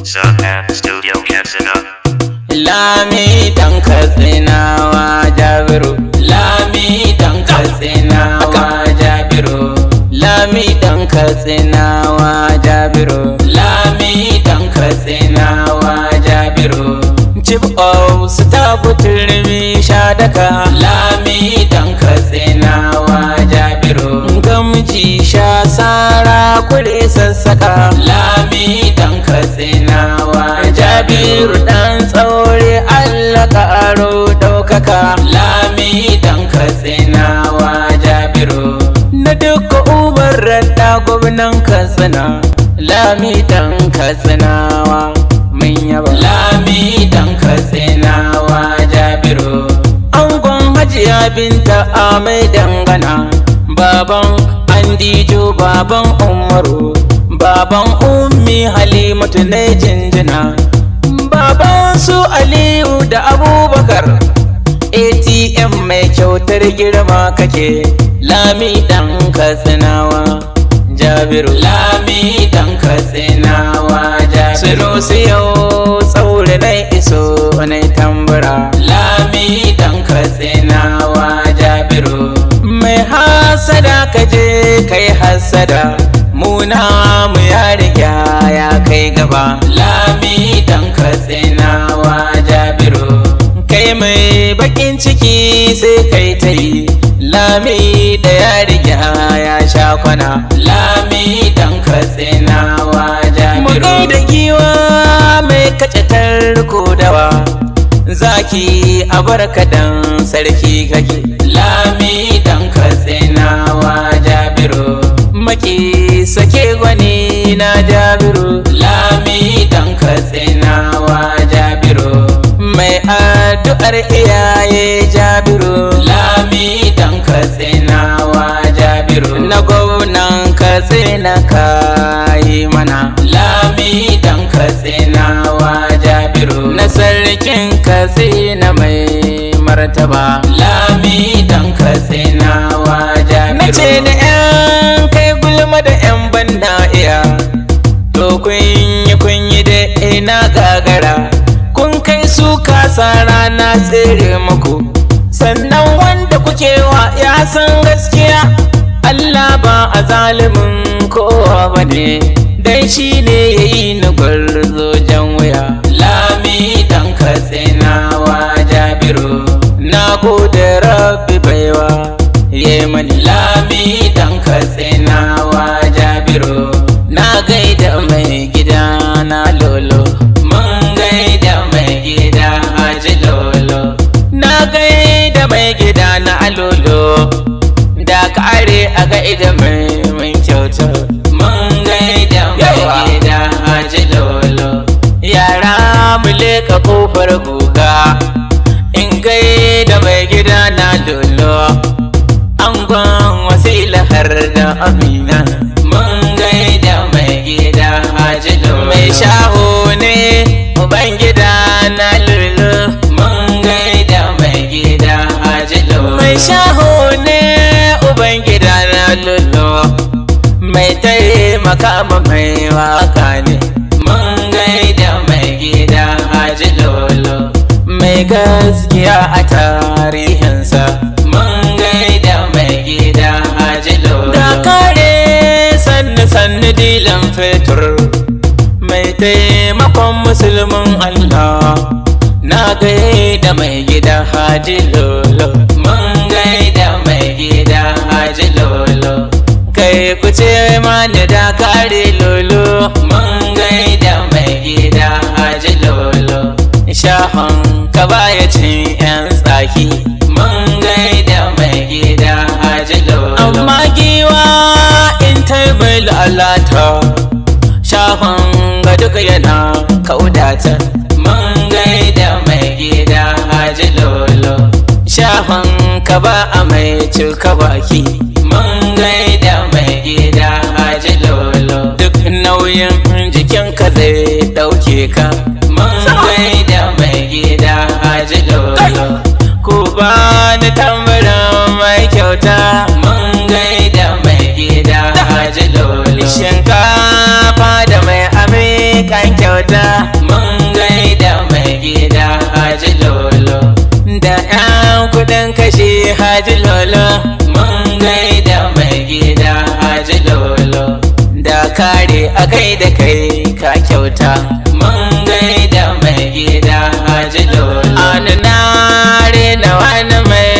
Sun Studio Katsina. Lami dan Katsinawa Jabiru, Lami dan Katsinawa Jabiru, Lami dan Katsinawa Jabiru, Lami dan Katsinawa Jabiru. Chief of Staff Turmi Shadaka, Lami dan Katsinawa Jabiru. Gamji sha sara kure sassaka, Lami dan Katsinawa Jabiru. Dan tsaure Allah karo daukaka, Lami dan Katsinawa Jabiru. Na duka ubar da gwamnan Katsina, Lami dan Katsinawa mun yaba. Lami dan Katsinawa Jabiru. Angon Hajiya Binta a mai dangana, baban Andijo, baban Umaru, baban Ummi Halimatu ne jinjina, baban su Aliyu da Abubakar. ATM mai kyautar girma kake, Lami dan Katsinawa Jabiru, Lami dan Katsinawa Jabiru. Sanusi yau tsaure na iso na tambura, Lami dan Katsinawa Jabiru. Mai hasada kaje kai hasada, muna mu ya riga ya kai gaba, Lami dan Katsinawa Jabiru. Kai mai bakin ciki sai kai ta yi, Lami da ya riga ya sha kwana, Lami dan Katsinawa Jabiru. Mu gaida giwa mai kace tarko dawa, zaki a barka dan sarki kake, Lami dan Katsinawa Jabiru. Maki sake gwani na Jabiru, Lami dan Katsinawa Jabiru. Mai addu'ar iyaye Jabiru, Lami dan Katsinawa Jabiru. Na gwamnan Katsina kayi mana, Lami dan Katsinawa Jabiru. Na sarkin Katsina mai martaba, Lami dan Katsinawa Jabiru. Nace da 'yan kai gulma da 'yan banda iya, to kun yi da ina gagara. Kun kai su kasa rana tsere muku, sannan wanda kuke wa ya san gaskiya. Allah ba a zalimin kowa bane, dan shi ne ya yi ni gwarzo jan wuya, Lami dan Katsinawa Jabiru. Na gode Rabbi baiwa ye mani, Lami dan Katsinawa Jabiru. Na gaida mai gida na Lolo, mun gaida mai gida Haji Lolo. Na gaida mai gida na Lolo, da kare a gaida mai mun kyauta. Mun gaida mai gida Haji Lolo. Yara mu leka kofar guga, in gaida mai gida na Lolo. Angon Wasila har da Amina, mun gaida mai gida Haji Lolo. Mai shaho ne uban gida na Lolo, mun gaida mai gida Haji Lolo. Mai shaho ne uban gida na Lolo, mai taimaka ma mai waka ne, mun gaida mai gida Haji Lolo. Mai gaskiya a tarihinsa, mun gaida mai gida Haji Lolo. Da kare sannu dilan fetur, mai taimakon musulmin Allah, na gaida mai gida Haji Lolo. Mun gaida mai gida Haji Lolo. Kai ku ce mani da kare Lolo, mun gaida mai gida Haji Lolo. Shahon ka baya cin 'yan tsaki, mun gaida mai gida Haji Lolo. Amma giwa in taibai lalata, shahon ga duka yana kaudata, mun gaida mai gida Haji Lolo. Shahon ka ba a mai cika baki, mun gaida mai gida Haji Lolo. Duk nauyin jikinka zai dauke ka, mun gaida mai gida Haji Lolo. Ku ba ni tambarin mai kyauta, mun gaida mai gida Haji Lolo. Shinkafa da mai amikan kyauta, kare a gaida kai ka kyauta. Mun gaida mai gida Haji Lolo. Anu na rena wani mai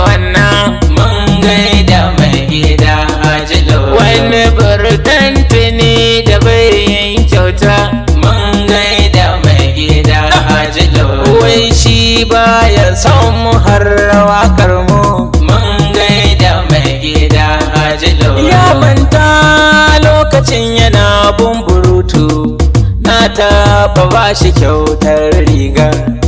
wannan. Mun gaida mai gida Haji Lolo. Wani burtan tuni da bai yin kyauta. Mun gaida mai gida Haji Lolo. Wai shi baya son mu har wakar mu. Mun gaida mai gida Haji Lolo. Ya manta lokacin yana bumburutu, na taɓa ba shi kyautar riga.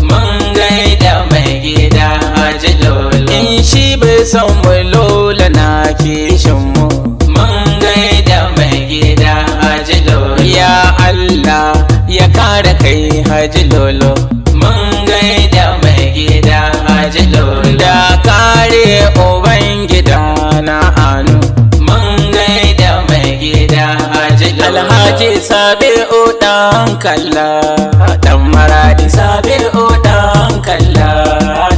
Mun gaida mai gida Haji Lolo. In shi bai son mu Lola na kishin mu. Mun gaida mai gida Haji Lolo. Ya Allah ya kare kai Haji Lolo. Mun gaida mai gida Haji Lolo. Da kare uban gida na Anu. Mun gaida mai gida Haji Lolo. Alhaji Sabi'u dan kalla dan maradi. Sabi'u dan kalla.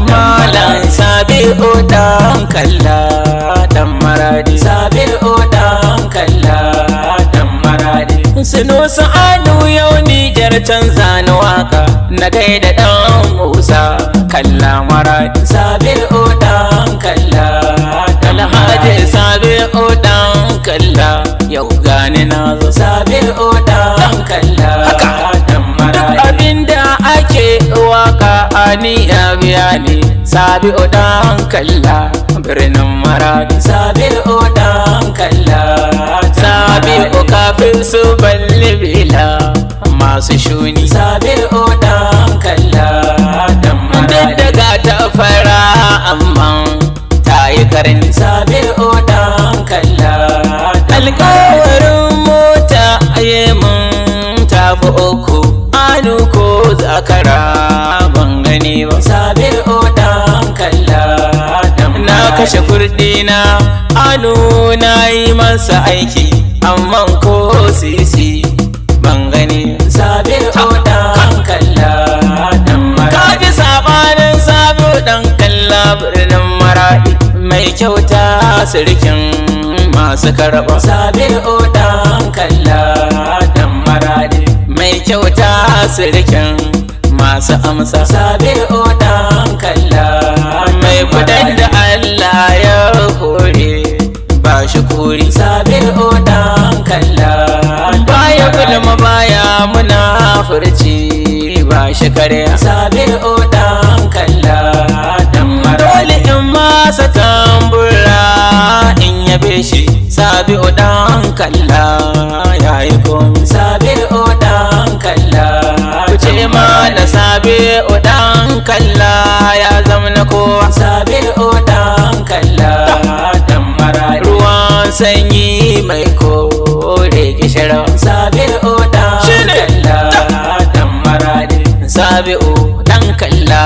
Malam Sabi'u dan kalla dan maradi. Sabi'u dan kalla dan maradi. Sanusi Anu yau Nijar canza ni waka, na gaida dan Musa kalla maradi. Sabi'u dan kalla. Alhaji Sabi'u dan kalla, yau gani na zo. Sabi'u dan kalla dan maradi. Duk abinda ake waka aniya biya ne. Sabi'u dan kalla birnin maradi. Sabi'u dan kalla. Sabi'u kafin su balli bila masu shuni. Sabi'u dan kalla dan maradi. Daga ta fara amma ta yi karni. Sabi'u dan kalla. Alƙawarin mota aye mun tafi uku. Anu ko zakara ban gani ba. Sabi'u dan kalla dan maradi. Na kashe kurdina Anu na yi masa aiki, amma ko sisi ban gani. Sabi'u dan kalla dan maradi. Kaji sabanin Sabi'u dan kalla birnin maradi. Mai kyauta sirkin masu karɓa. Sabi'u dan kalla dan maradi. Mai kyauta sirkin masu amsa. Sabi'u dan kalla. Mai kudan da Allah ya hore ba shi kuri. Sabi'u dan kalla. Baya gulma baya muna furci ba shi karya. Sabi'u dan kalla dan maradi. Dole in masa tambura in yabe shi. Sabi'u dan kalla yayi komi. Sabi'u dan kalla. Kuce mana Sabi'u dan kalla ya zama na kowa. Sabi'u dan kalla dan maradi. Ruwan sanyi mai kore gishira. Sabi'u dan kalla dan maradi. Sabi'u dan kalla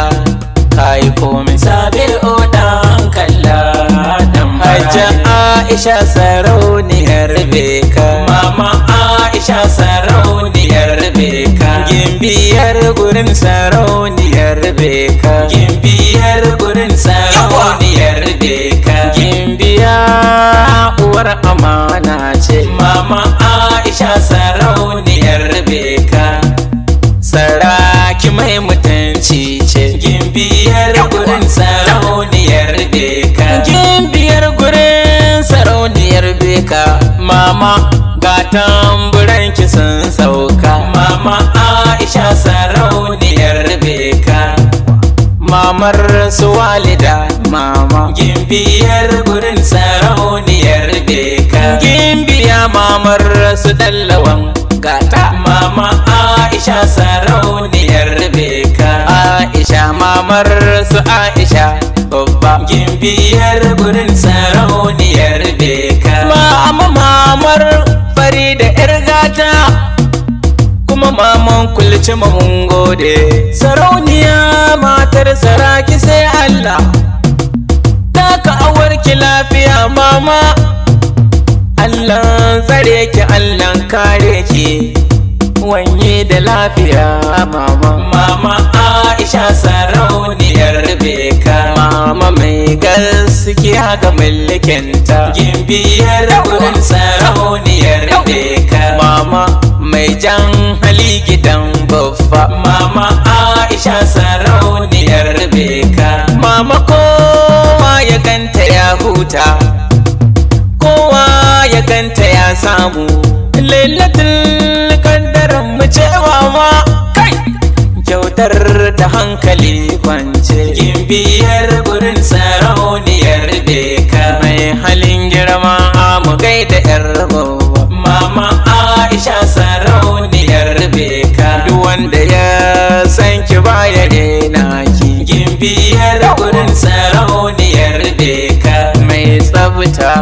kayi komi. Sabi'u dan kalla dan maradi. Hajja Aisha sarauniyar beka. Mama Aisha sarauniyar beka. Gimbiyar gurin sarauniyar beka. Gimbiyar gurin sarauniyar beka. Gimbiya uwar amana ce. Mama Aisha sarauniyar beka. Saraki mai mutunci ce. Gimbiyar gurin sarauniyar beka. Gimbiyar gurin sarauniyar beka. Mama ga tamburanki sun sauka. Mama Aisha sarauniyar beka. Mamar su walida mama. Gimbiyar gurin sarauniyar beka. Gimbiya mamar su dallawan gata. Mama Aisha sarauniyar beka. Aisha mamar su Aisha babba. Gimbiyar gurin sarauniyar beka. Mama mamar Farida yar gata, kuma maman kulci mun gode. Sarauniya matar saraki sai Allah. Daka awarki lafiya mama. Allah tsare ki, Allah kare ki, wanye da lafiya mama. Mama Aisha sarauniyar beka. Mama mai gaskiya ga mulkinta. Gimbiyar gurin sarauniyar beka. jan hali gidan baffa. Mama Aisha sarauniyar beka. Mama kowa ya ganta ya huta, kowa ya ganta ya samu. Lailatul kaddaran mu ce mama, kai kyautar da hankali kwance. Gimbiyar gurin sarauniyar beka, mai halin girma mu gaida yar babba. Mama Aisha sarauniyar beka, duk wanda ya san ki baya rena ki. Gimbiyar gurin sarauniyar beka, mai tsafta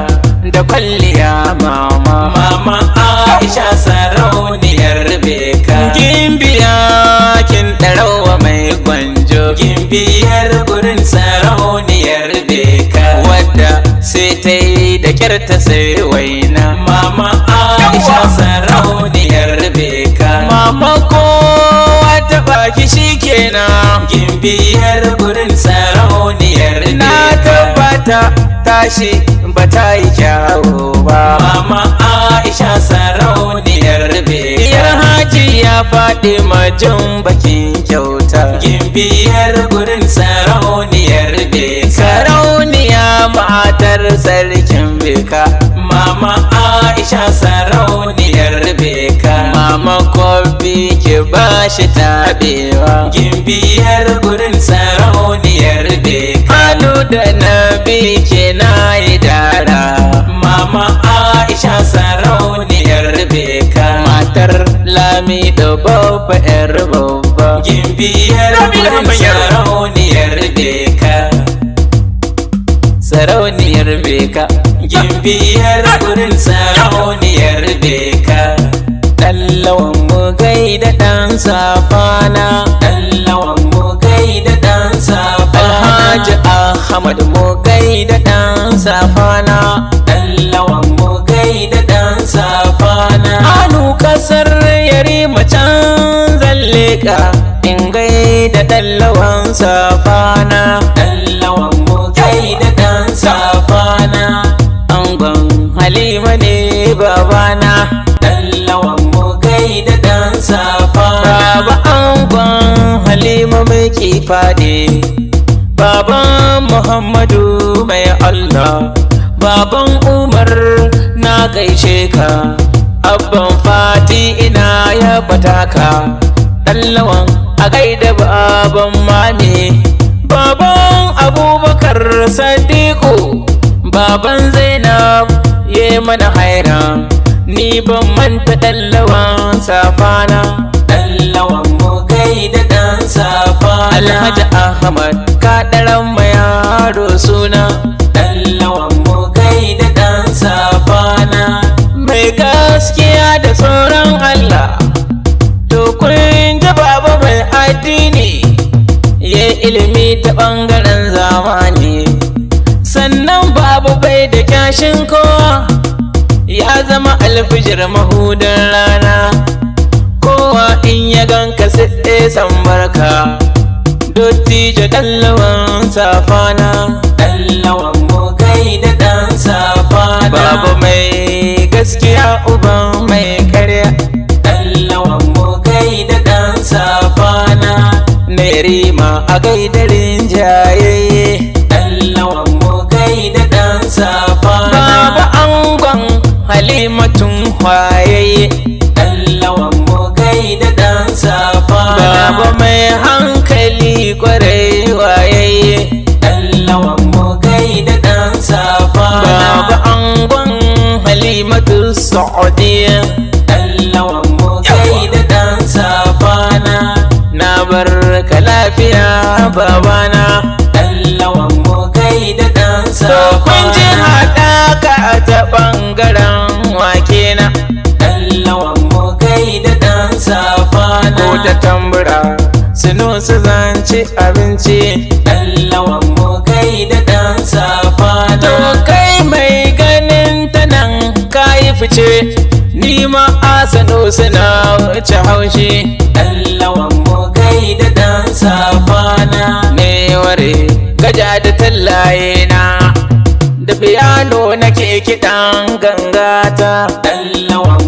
da kwalliya mama. Mama Aisha sarauniyar beka, gimbiya kin ɗarawa mai gwanjo. Gimbiyar gurin sarauniyar beka, wadda sai ta yi da kyar ta sai waina. Mama Aisha sarauniyar beka, mama kowa ta baki shikenan. Gimbiyar gurin sarauniyar beka, na tabbata tashi ba ta yi kyawu ba. Mama Aisha sarauniyar beka, diyar haji ya faɗi majin bakin kyauta. Gimbiyar gurin sarauniyar beka, sarauniya matar sarkin beka. Mama Aisha sarauniyar beka, mama kofi ki bashi tabewa. Gimbiyar gurin sarauniyar beka, Anu da nabi ke na yi dara. Mama Aisha sarauniyar beka, matar lami da babba yar babba. Gimbiyar gurin sarauniyar beka, sarauniyar beka. Gimbiyar gurin sarauniyar beka, ɗallawan mu gaida ɗan safana. Ɗallawan mu gaida ɗan safana, Alhaji Ahmad mu gaida ɗan safana. Ɗallawan mu gaida ɗan safana, Anu kasar yari macan zalleka, in gaida ɗallawan safana. Ɗallawan mu gaida ɗan safana, angon Halima ne babana. Ɗallawan mu gaida ɗan safana, baba angon Halima mai kifaɗe. Baban Muhammadu mai Allah, baban Umar na gaishe ka. Abban Fati ina ya bataka. Ɗallawan a gaida baban Mami, baban Abubakar Sadiku, baban Zainab ye mana haira. Ni ban manta ɗallawan safana. Ɗallawan mu gaida ɗan safana, Alhaji Ahmad ka ɗaran ma yaro suna. Ɗallawan mu gaida ɗan safana, mai gaskiya da tsoron Allah. To kun ji baba mai addini, ya ilimi ta ɓangaren zamani. Sannan babu bai da kyashin kowa, ya zama alfijir mahudin rana. Kowa in ya ganka sai san barka. Dottijo ɗallawan safana, ɗallawan mu gaida ɗan safana. Baba mai gaskiya uban mai karya. Ɗallawan mu gaida ɗan safana, Nerima a gaidarin jayayye. Ɗallawan mu gaida ɗan safana, baba angon Halimatun wayayye. Ɗallawan mu gaida ɗan safana, baba mai hankali kwarai wayayye. Ɗallawan mu gaida ɗan safana, baba angon Halimatu Saudiya. Ɗallawan mu gaida ɗan safana, na barka lafiya babana. Ɗallawan mu gaida ɗan safana, kun ji haɗaka ta ɓangaren wake na. Ɗallawan mu gaida ɗan safana, ko da tambura Sanusi zance abinci. Ɗallawan mu gaida ɗan safana, to kai mai ganin ta nan kayi fice. Ni ma a Sanusi na wuce haushi. Ɗallawan mu gaida ɗan safana, ne ware gaja da tallaye na. Da piano nake kiɗan gangata. Ɗallawan